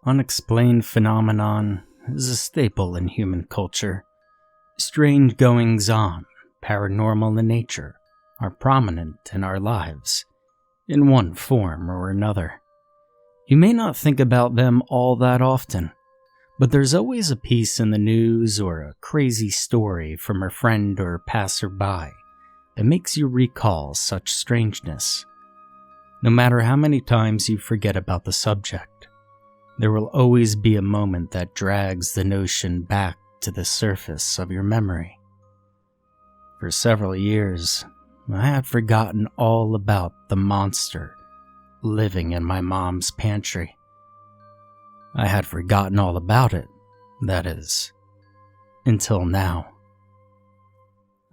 unexplained phenomenon is a staple in human culture. Strange goings-on, paranormal in nature, are prominent in our lives, in one form or another. You may not think about them all that often, but there's always a piece in the news or a crazy story from a friend or passerby that makes you recall such strangeness. No matter how many times you forget about the subject, there will always be a moment that drags the notion back to the surface of your memory. For several years, I had forgotten all about the monster living in my mom's pantry. I had forgotten all about it, that is, until now.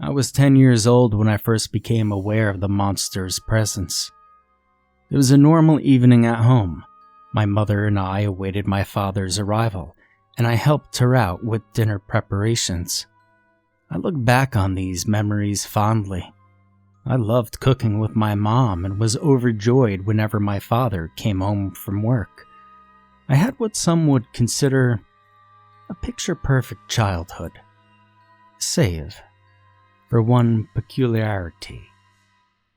I was 10 years old when I first became aware of the monster's presence. It was a normal evening at home. My mother and I awaited my father's arrival, and I helped her out with dinner preparations. I look back on these memories fondly. I loved cooking with my mom and was overjoyed whenever my father came home from work. I had what some would consider a picture-perfect childhood, save for one peculiarity.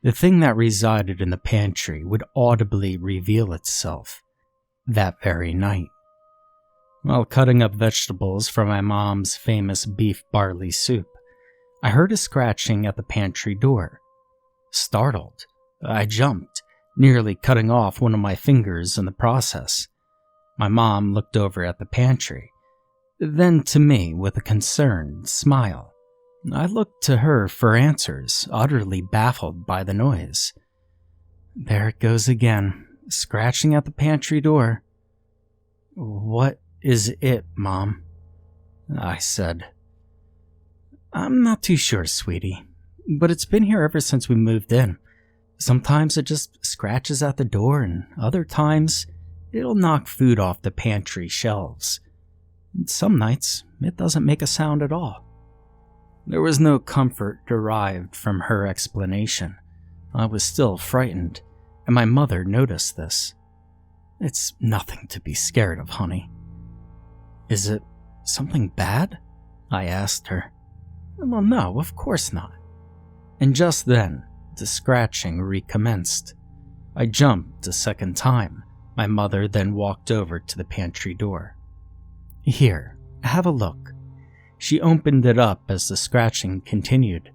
The thing that resided in the pantry would audibly reveal itself that very night. While cutting up vegetables for my mom's famous beef barley soup, I heard a scratching at the pantry door. Startled, I jumped, nearly cutting off one of my fingers in the process. My mom looked over at the pantry, then to me with a concerned smile. I looked to her for answers, utterly baffled by the noise. There it goes again, scratching at the pantry door. "What is it, Mom?" I said. "I'm not too sure, sweetie, but it's been here ever since we moved in. Sometimes it just scratches at the door, and other times it'll knock food off the pantry shelves. And some nights it doesn't make a sound at all." There was no comfort derived from her explanation. I was still frightened, and my mother noticed this. "It's nothing to be scared of, honey." "Is it something bad?" I asked her. "Well, no, of course not." And just then, the scratching recommenced. I jumped a second time. My mother then walked over to the pantry door. "Here, have a look." She opened it up as the scratching continued.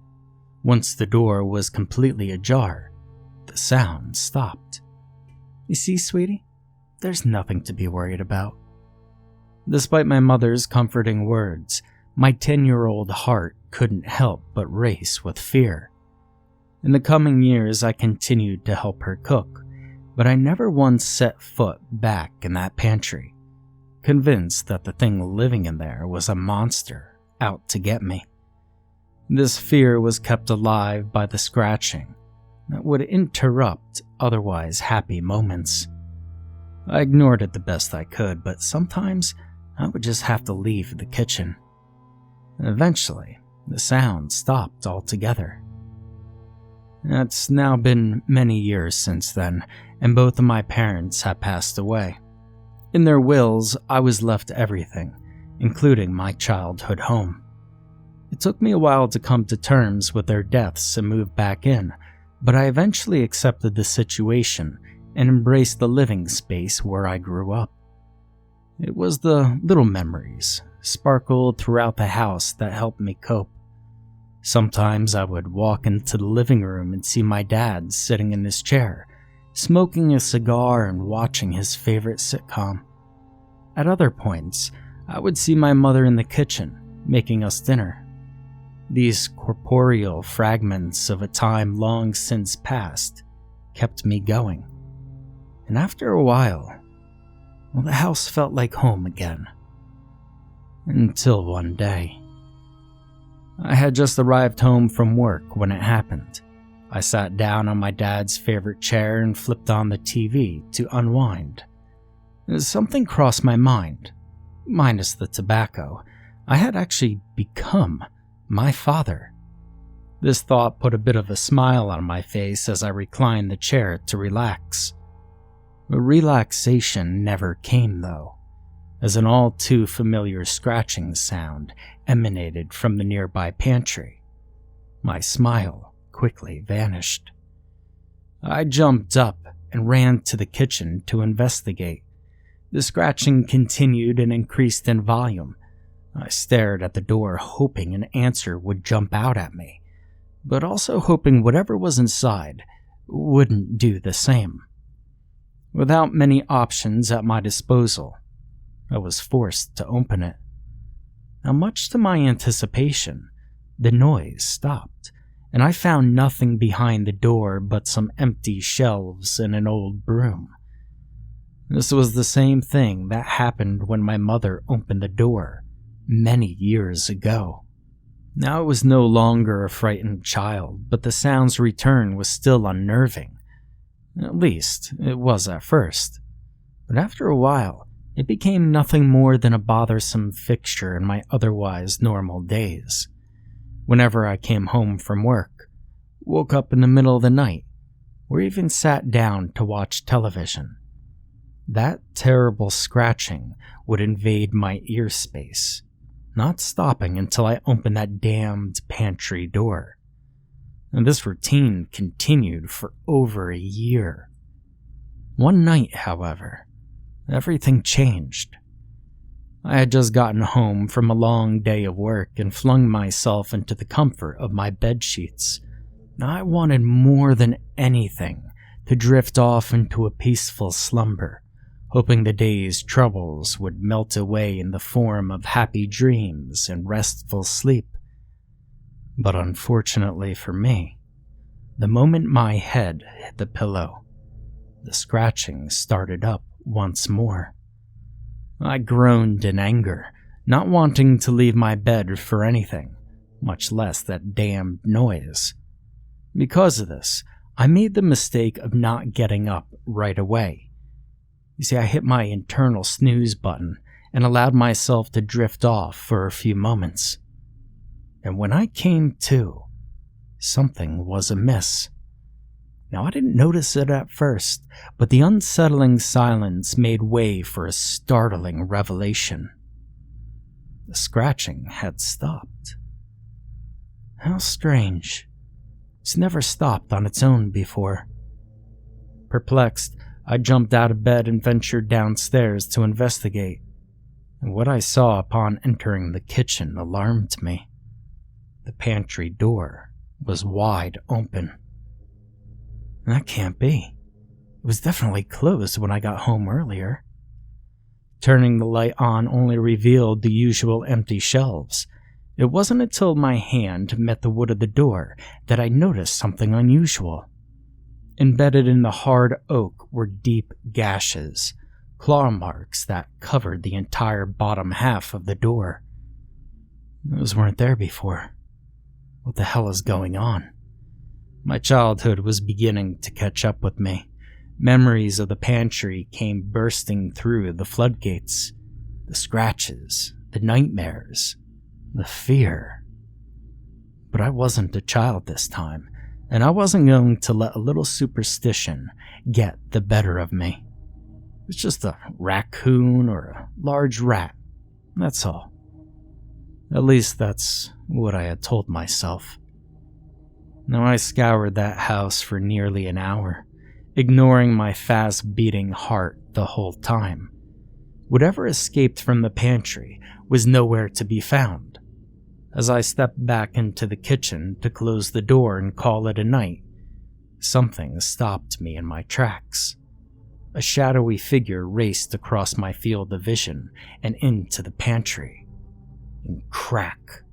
Once the door was completely ajar, the sound stopped. "You see, sweetie? There's nothing to be worried about." Despite my mother's comforting words, my 10-year-old heart couldn't help but race with fear. In the coming years, I continued to help her cook, but I never once set foot back in that pantry, convinced that the thing living in there was a monster out to get me. This fear was kept alive by the scratching that would interrupt otherwise happy moments. I ignored it the best I could, but sometimes I would just have to leave the kitchen. Eventually, the sound stopped altogether. It's now been many years since then, and both of my parents have passed away. In their wills, I was left everything, including my childhood home. It took me a while to come to terms with their deaths and move back in, but I eventually accepted the situation and embraced the living space where I grew up. It was the little memories sparkled throughout the house that helped me cope. Sometimes I would walk into the living room and see my dad sitting in his chair, smoking a cigar and watching his favorite sitcom. At other points, I would see my mother in the kitchen, making us dinner. These corporeal fragments of a time long since past kept me going. And after a while, the house felt like home again. Until one day. I had just arrived home from work when it happened. I sat down on my dad's favorite chair and flipped on the TV to unwind. Something crossed my mind. Minus the tobacco, I had actually become my father. This thought put a bit of a smile on my face as I reclined the chair to relax. The relaxation never came, though. as an all too familiar scratching sound emanated from the nearby pantry. My smile quickly vanished. I jumped up and ran to the kitchen to investigate. The scratching continued and increased in volume. I stared at the door, hoping an answer would jump out at me, but also hoping whatever was inside wouldn't do the same. Without many options at my disposal, I was forced to open it. Now, much to my anticipation, the noise stopped, and I found nothing behind the door but some empty shelves and an old broom. This was the same thing that happened when my mother opened the door many years ago. Now I was no longer a frightened child, but the sound's return was still unnerving. At least, it was at first. But after a while, it became nothing more than a bothersome fixture in my otherwise normal days. Whenever I came home from work, woke up in the middle of the night, or even sat down to watch television, that terrible scratching would invade my ear space, not stopping until I opened that damned pantry door. And this routine continued for over a year. One night, however, everything changed. I had just gotten home from a long day of work and flung myself into the comfort of my bedsheets. I wanted more than anything to drift off into a peaceful slumber, hoping the day's troubles would melt away in the form of happy dreams and restful sleep. But unfortunately for me, the moment my head hit the pillow, the scratching started up once more. I groaned in anger, not wanting to leave my bed for anything, much less that damned noise. Because of this, I made the mistake of not getting up right away. You see, I hit my internal snooze button and allowed myself to drift off for a few moments. And when I came to, something was amiss. Now, I didn't notice it at first, but the unsettling silence made way for a startling revelation. The scratching had stopped. How strange. It's never stopped on its own before. Perplexed, I jumped out of bed and ventured downstairs to investigate, and what I saw upon entering the kitchen alarmed me. The pantry door was wide open. That can't be. It was definitely closed when I got home earlier. Turning the light on only revealed the usual empty shelves. It wasn't until my hand met the wood of the door that I noticed something unusual. Embedded in the hard oak were deep gashes, claw marks that covered the entire bottom half of the door. Those weren't there before. What the hell is going on? My childhood was beginning to catch up with me. Memories of the pantry came bursting through the floodgates. The scratches, the nightmares, the fear. But I wasn't a child this time, and I wasn't going to let a little superstition get the better of me. It's just a raccoon or a large rat, that's all. At least that's what I had told myself. Now I scoured that house for nearly an hour, ignoring my fast-beating heart the whole time. Whatever escaped from the pantry was nowhere to be found. As I stepped back into the kitchen to close the door and call it a night, something stopped me in my tracks. A shadowy figure raced across my field of vision and into the pantry. And crack.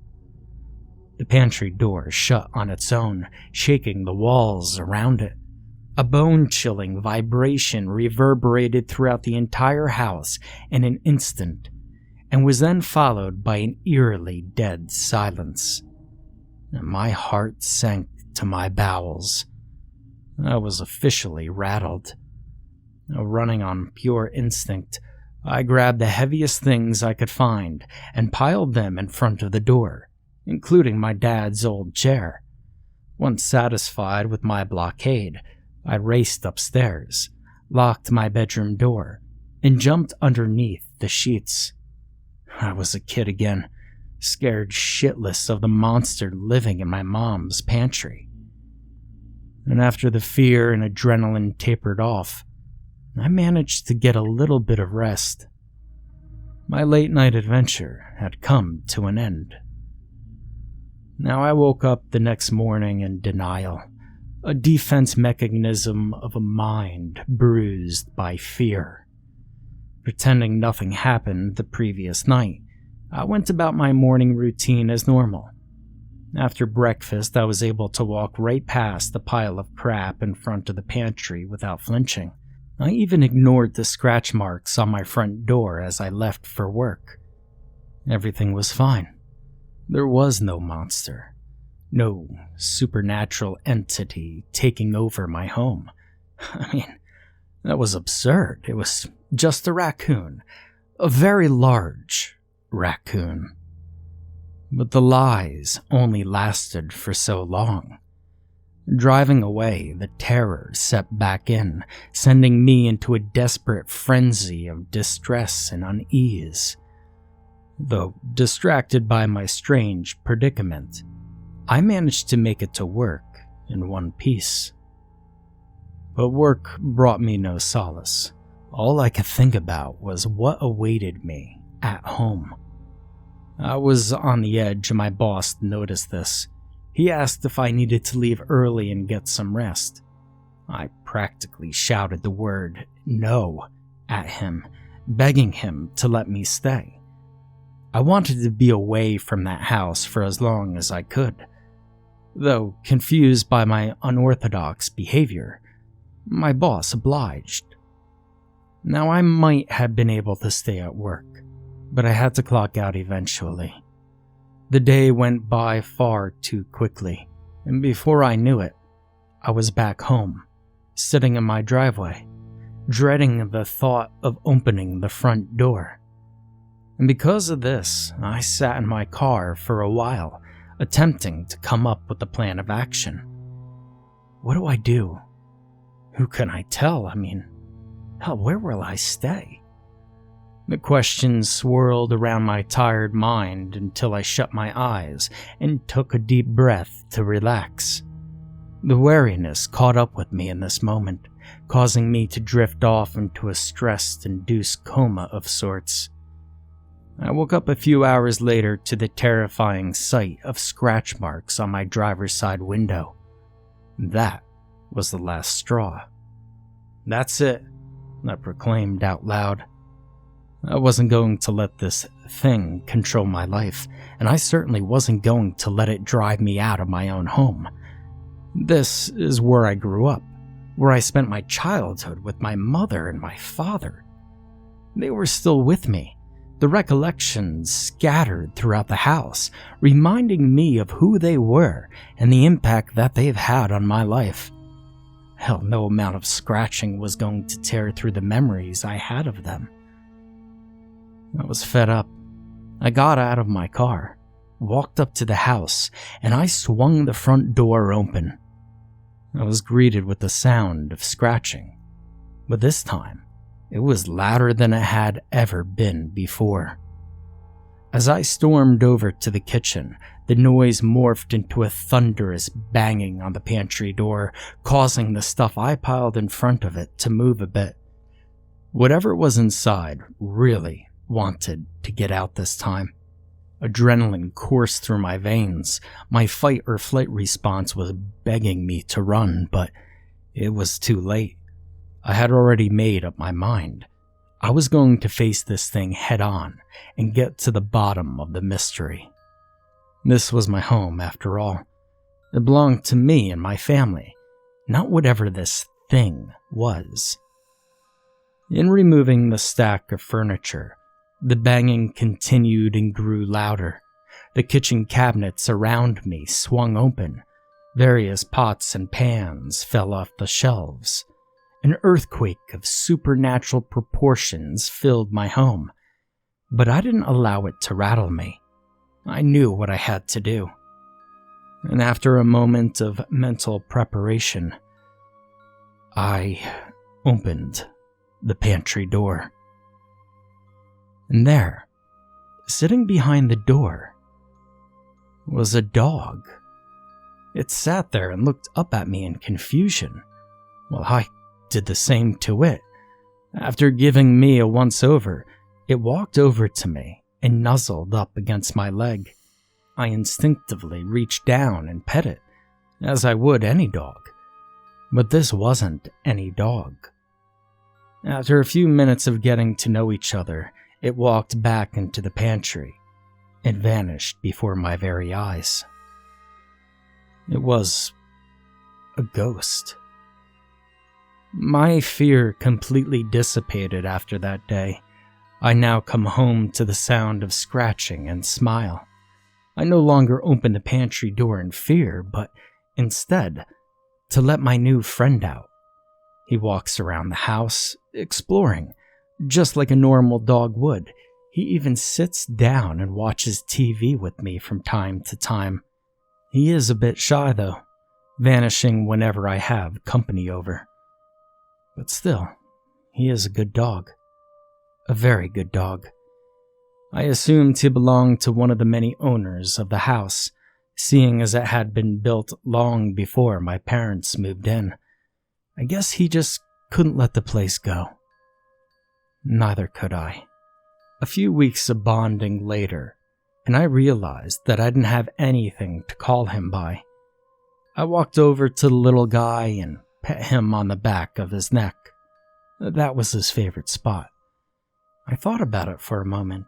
The pantry door shut on its own, shaking the walls around it. A bone-chilling vibration reverberated throughout the entire house in an instant, and was then followed by an eerily dead silence. And my heart sank to my bowels. I was officially rattled. Running on pure instinct, I grabbed the heaviest things I could find and piled them in front of the door, including my dad's old chair. Once satisfied with my blockade, I raced upstairs, locked my bedroom door, and jumped underneath the sheets. I was a kid again, scared shitless of the monster living in my mom's pantry. And after the fear and adrenaline tapered off, I managed to get a little bit of rest. My late-night adventure had come to an end. Now I woke up the next morning in denial, a defense mechanism of a mind bruised by fear. Pretending nothing happened the previous night, I went about my morning routine as normal. After breakfast, I was able to walk right past the pile of crap in front of the pantry without flinching. I even ignored the scratch marks on my front door as I left for work. Everything was fine. There was no monster, no supernatural entity taking over my home. I mean, that was absurd. It was just a raccoon, a very large raccoon. But the lies only lasted for so long. Driving away, the terror set back in, sending me into a desperate frenzy of distress and unease. Though distracted by my strange predicament, I managed to make it to work in one piece. But work brought me no solace. All I could think about was what awaited me at home. I was on the edge and my boss noticed this. He asked if I needed to leave early and get some rest. I practically shouted the word no at him, begging him to let me stay. I wanted to be away from that house for as long as I could. Though confused by my unorthodox behavior, my boss obliged. Now I might have been able to stay at work, but I had to clock out eventually. The day went by far too quickly, and before I knew it, I was back home, sitting in my driveway, dreading the thought of opening the front door. And because of this, I sat in my car for a while, attempting to come up with a plan of action. What do I do? Who can I tell? I mean, hell, where will I stay? The questions swirled around my tired mind until I shut my eyes and took a deep breath to relax. The wariness caught up with me in this moment, causing me to drift off into a stress-induced coma of sorts. I woke up a few hours later to the terrifying sight of scratch marks on my driver's side window. That was the last straw. That's it, I proclaimed out loud. I wasn't going to let this thing control my life, and I certainly wasn't going to let it drive me out of my own home. This is where I grew up, where I spent my childhood with my mother and my father. They were still with me, the recollections scattered throughout the house, reminding me of who they were and the impact that they've had on my life. Hell, no amount of scratching was going to tear through the memories I had of them. I was fed up. I got out of my car, walked up to the house, and I swung the front door open. I was greeted with the sound of scratching, but this time, it was louder than it had ever been before. As I stormed over to the kitchen, the noise morphed into a thunderous banging on the pantry door, causing the stuff I piled in front of it to move a bit. Whatever was inside really wanted to get out this time. Adrenaline coursed through my veins. My fight or flight response was begging me to run, but it was too late. I had already made up my mind. I was going to face this thing head on and get to the bottom of the mystery. This was my home, after all. It belonged to me and my family, not whatever this thing was. In removing the stack of furniture, the banging continued and grew louder. The kitchen cabinets around me swung open. Various pots and pans fell off the shelves. An earthquake of supernatural proportions filled my home, but I didn't allow it to rattle me. I knew what I had to do. And after a moment of mental preparation, I opened the pantry door. And there, sitting behind the door, was a dog. It sat there and looked up at me in confusion, while I did the same to it. After giving me a once-over, it walked over to me and nuzzled up against my leg. I instinctively reached down and pet it, as I would any dog. But this wasn't any dog. After a few minutes of getting to know each other, it walked back into the pantry. It vanished before my very eyes. It was a ghost. My fear completely dissipated after that day. I now come home to the sound of scratching and smile. I no longer open the pantry door in fear, but instead to let my new friend out. He walks around the house, exploring, just like a normal dog would. He even sits down and watches TV with me from time to time. He is a bit shy though, vanishing whenever I have company over. But still, he is a good dog. A very good dog. I assumed he belonged to one of the many owners of the house, seeing as it had been built long before my parents moved in. I guess he just couldn't let the place go. Neither could I. A few weeks of bonding later, and I realized that I didn't have anything to call him by. I walked over to the little guy and pet him on the back of his neck. That was his favorite spot. I thought about it for a moment.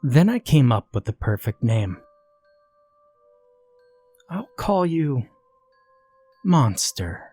Then I came up with the perfect name. I'll call you Monster.